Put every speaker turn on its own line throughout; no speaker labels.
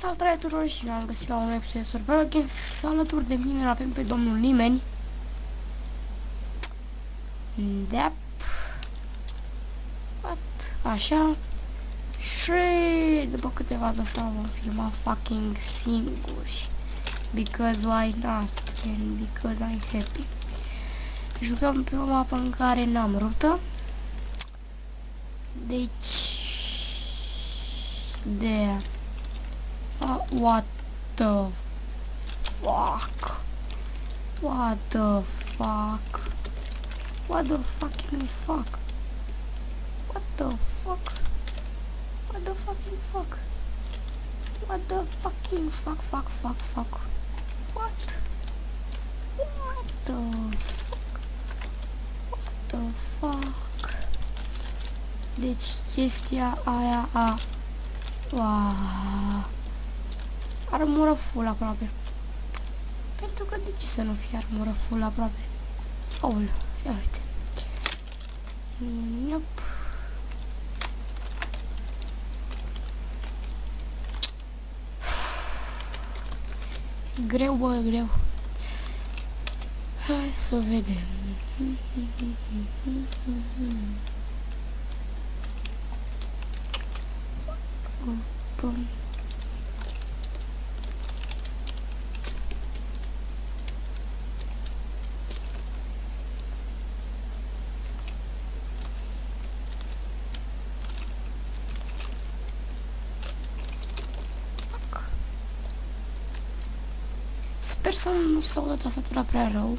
Salutare tuturor și ne-am găsit la un nou episod de Survival Games. Alături de mine avem pe domnul Nimeni. Dep. Așa. Și după câteva de seama vom filma fucking singuri. Because why not? And because I'm happy. Jucăm pe o mapă în care n-am rută. Deci... what the fuck? What the fuck? What the fucking fuck? What the fuck? What the fucking fuck? What the fucking fuck? What? What the fuck? What the fuck? Deci chestia aia a... Wow. Armură full aproape. Pentru că de ce să nu fie armură full aproape? Aoleu, ia uite. Nope. Greu, bă, greu. Hai să vedem. Bun. Sper să nu se audă tastatura prea rău,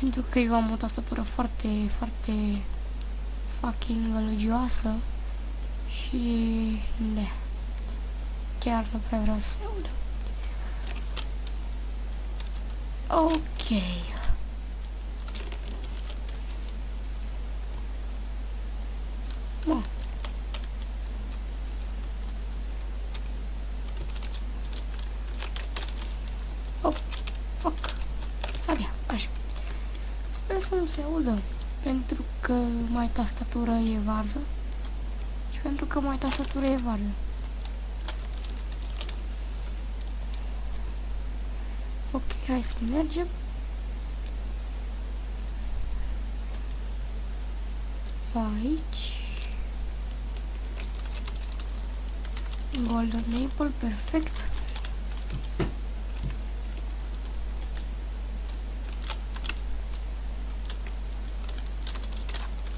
pentru că eu am o tastatură foarte fucking gălăgioasă și ne, chiar nu prea vreau să se audă. Ok. Mă. Oh, fuck. Sabia, așa. Sper să nu se audă, pentru că mai tastatură e varză. Și pentru că mai tastatură e varză. Ok, hai să mergem. Aici. Golden apple, perfect.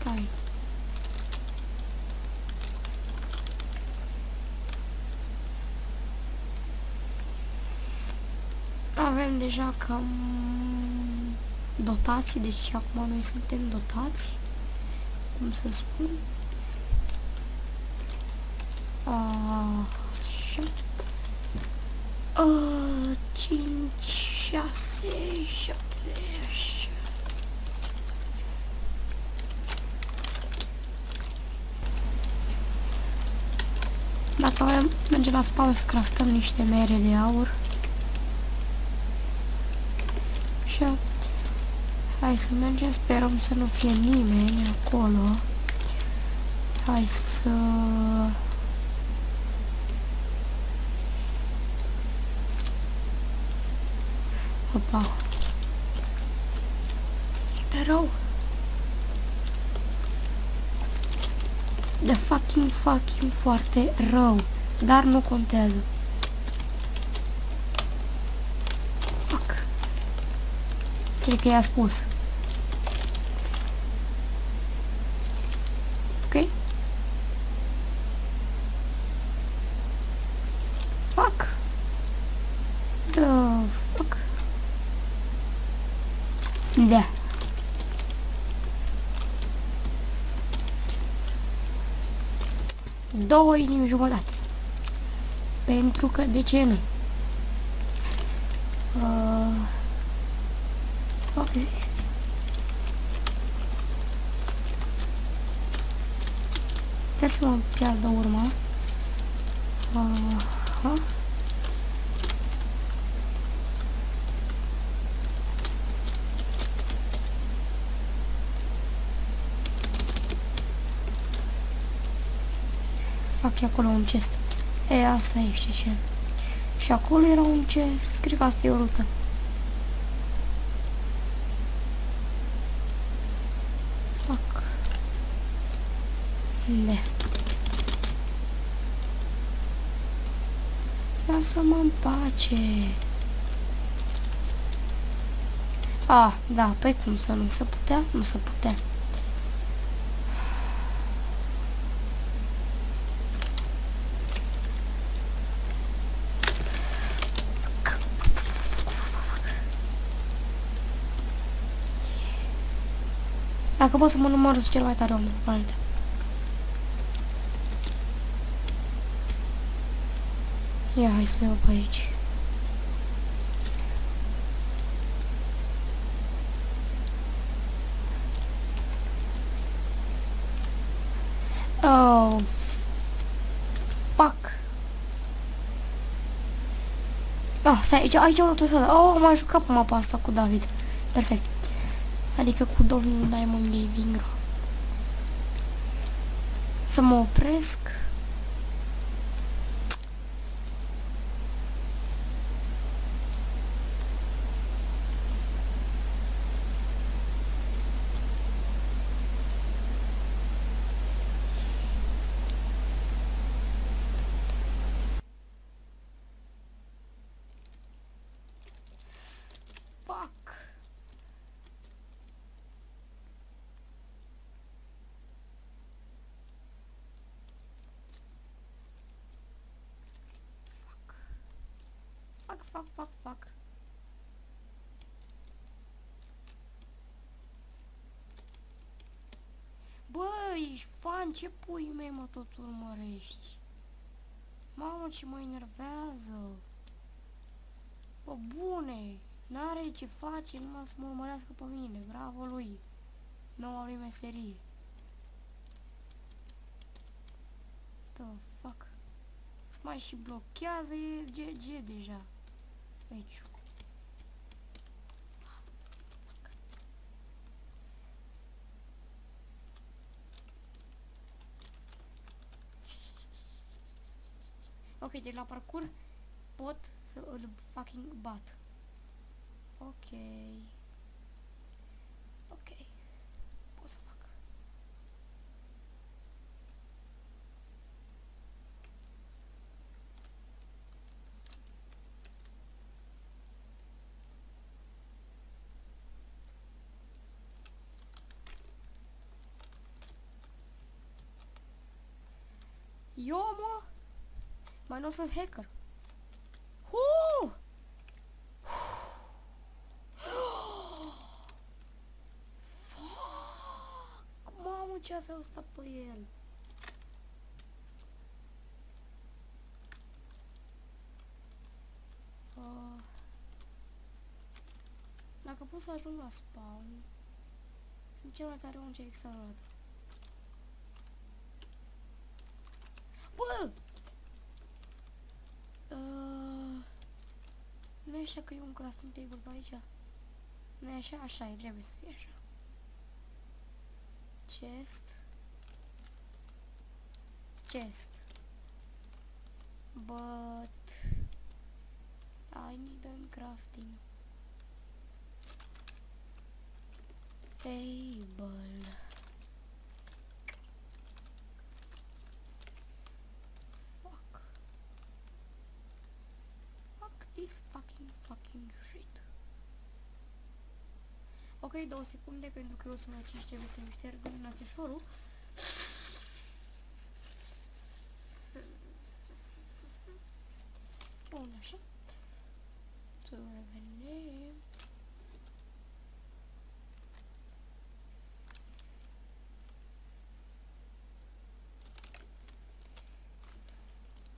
Hai. Avem deja cam dotații, deci acum noi suntem dotați, cum să spun. Așa. 5, 6, 7, așa. Dacă vrem, mergem la spawn să craftăm niște mere de aur. Așa. Hai să mergem, sperăm să nu fie nimeni acolo. Hai să... Opa. E rău. De fucking foarte rău. Dar nu contează. Fuck. Cred că i-a spus. Ok? Fuck. The fuck. Da. Două inimi jumătate. Pentru că de ce nu? Ok. Trebuie să mă piardă urma. Fac acolo un chest. E, asta e, știi ce? Și acolo era un chest, cred că asta e o rută. Fuck. Ne. Lasă-mă în pace. Ah, da, păi cum să nu se putea? Nu se putea. Dacă pot să mă număr, sunt cel mai tare om pe planetă. Ia, hai să vedem pe aici. Oh. Fuck. Ah, stai, aici am tot să... Oh, m-am jucat pe mapa asta cu David. Perfect. Adică cu domnul Diamond Living. Să mă opresc. Fuck. Bă, ești fan, ce pui mei mă tot urmărești? Mamă, ce mă enervează. Bă, bune, n-are ce face, numai să mă urmărească pe mine, bravo lui. Noua lui meserie. The fuck. Să mai și blochează, e GG deja. Aici. Ok, deci la parcurs pot să îl fucking bat. Ok. Ok. Pot să fac. Eu, mă? Mai nu sunt hacker. Fuck! Mamă, ce avea ăsta pe el? Dacă pot să ajung la spawn, sunt cel mai tare om ce există vreodată. Bă! Nu e așa că e un crafting table pe aici? Nu e așa? Așa e, trebuie să fie așa. Chest. But I need a crafting table. Fuck this fucking shit. Ok, 2 secunde pentru că eu sunt la 5, trebuie să-mi șterg în nățișorul. Bun, așa. Să revenim.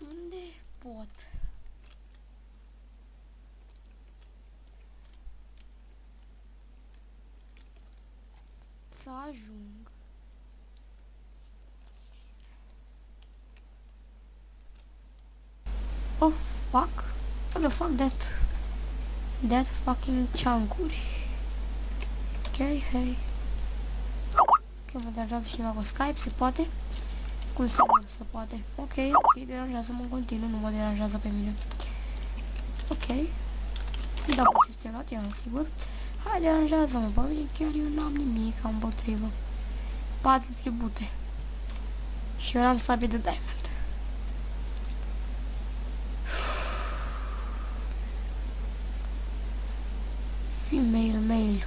Unde pot? Să ajung. Oh, fuck. What the fuck that fucking chunk-uri. Ok, hei. Ok, mă deranjează cineva pe Skype, se poate. Cum să nu se poate? Ok, ok, deranjează-mă în continuu, nu mă deranjează pe mine. Ok. Da, ce ți-a luat, i-am sigur. Hai, deranjează-mă, bă, chiar eu n-am nimic împotrivă. 4 tribute. Și eu n-am sabie de diamond. Female, male.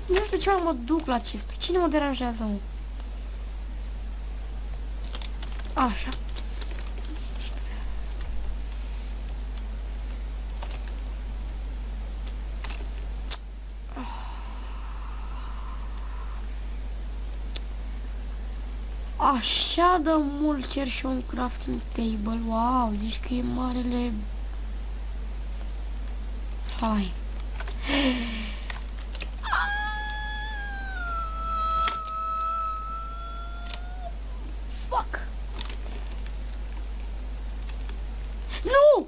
Nu știu ce mă duc la chestul. Cine mă deranjează, mă? Așa. Așa de mult cer și un crafting table. Wow, zici că e marele... Hai. Fuck. Nu!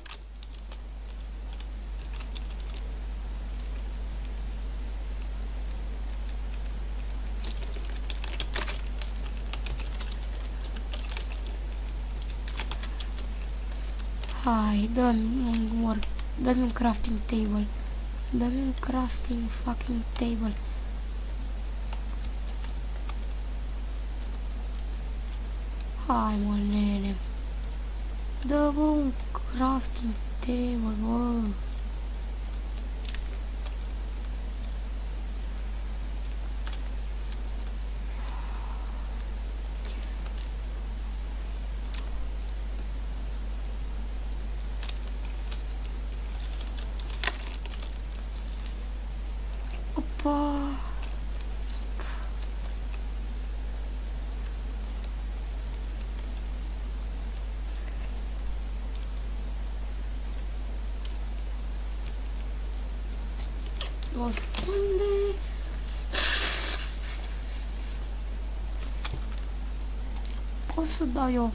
Hai, dă-mi un crafting table. Dă-mi un crafting fucking table. Hai, mă, nene. Dă, bă, un crafting table, bă. Opa. O secunde. Pot să dau eu.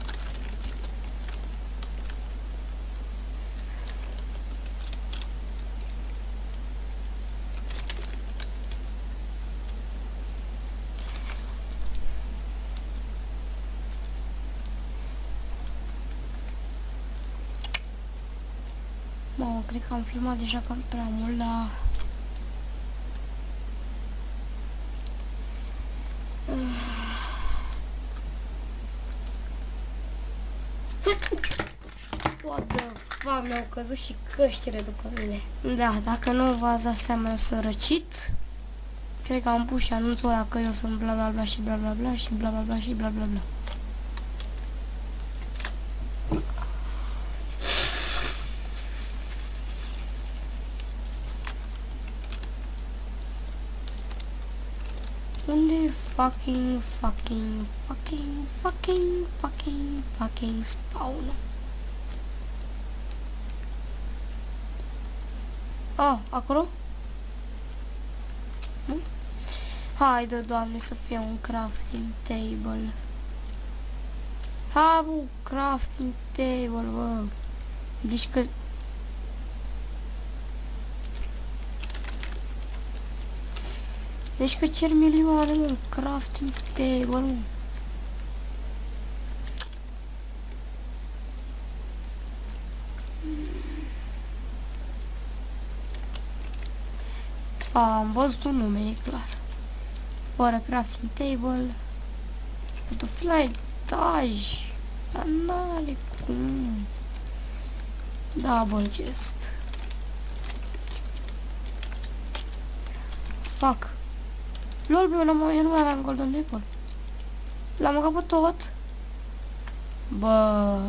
Mamă, cred că am filmat deja cam prea mult, dar... What the fuck, mi-au căzut și căștile după mine. Da, dacă nu v-ați dat seama, eu sunt răcit. Cred că am pus și anunțul ăla că eu sunt bla bla bla și bla bla bla și bla bla bla și bla bla bla. Unde fucking spawn? Oh, acolo? Nu? Haide, Doamne, să fie un crafting table. Ha, bă, crafting table, bă. Deci că... Deci că cer milioane, mă, un crafting table, mă. Am văzut un nume, e clar. Fără crafting table. Butterfly daj. Dar n-are cum. Double chest. Fuck. Lol, eu nu mai aveam golden apple. L-am mâncat pe tot. Bă.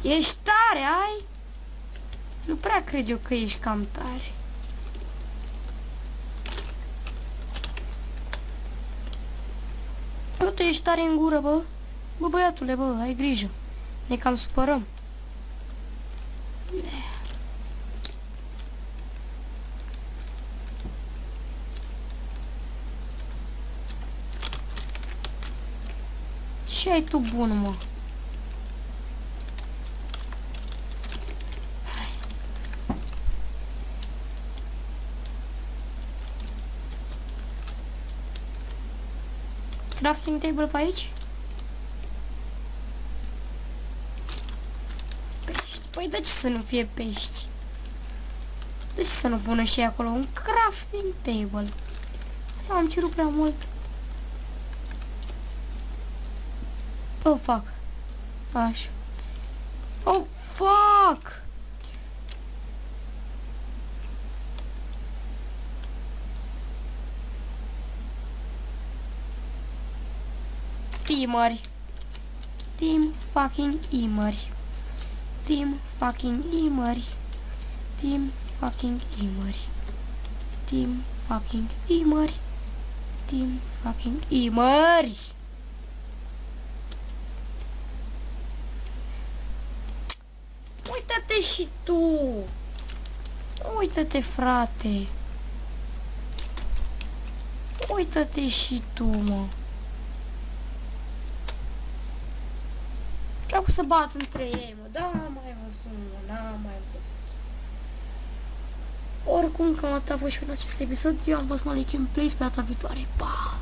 Ești tare, ai? Nu prea cred eu că ești cam tare. Bă, tu ești tare în gură, bă. Bă, băiatule, bă, ai grijă. Ne cam supărăm. Ce ai tu bun, mă? Crafting table pe aici? Pești. Păi de ce să nu fie pești? De ce să nu pună și acolo un crafting table? Eu am cerut prea mult. Oh, fuck. Așa. Oh, fuck! Teamări. Team fucking imări. Team fucking imări. Team fucking imări. Team fucking imări. Team fucking imări. Uită-te și tu. Uită-te, frate. Uită-te și tu, mă. Vreau să bat între ei, mă. Da, mai văzut, mă. N-am mai văzut. Oricum, cam atât a fost și în acest episod. Eu am fost Malik Gameplays. Pe data viitoare. Pa!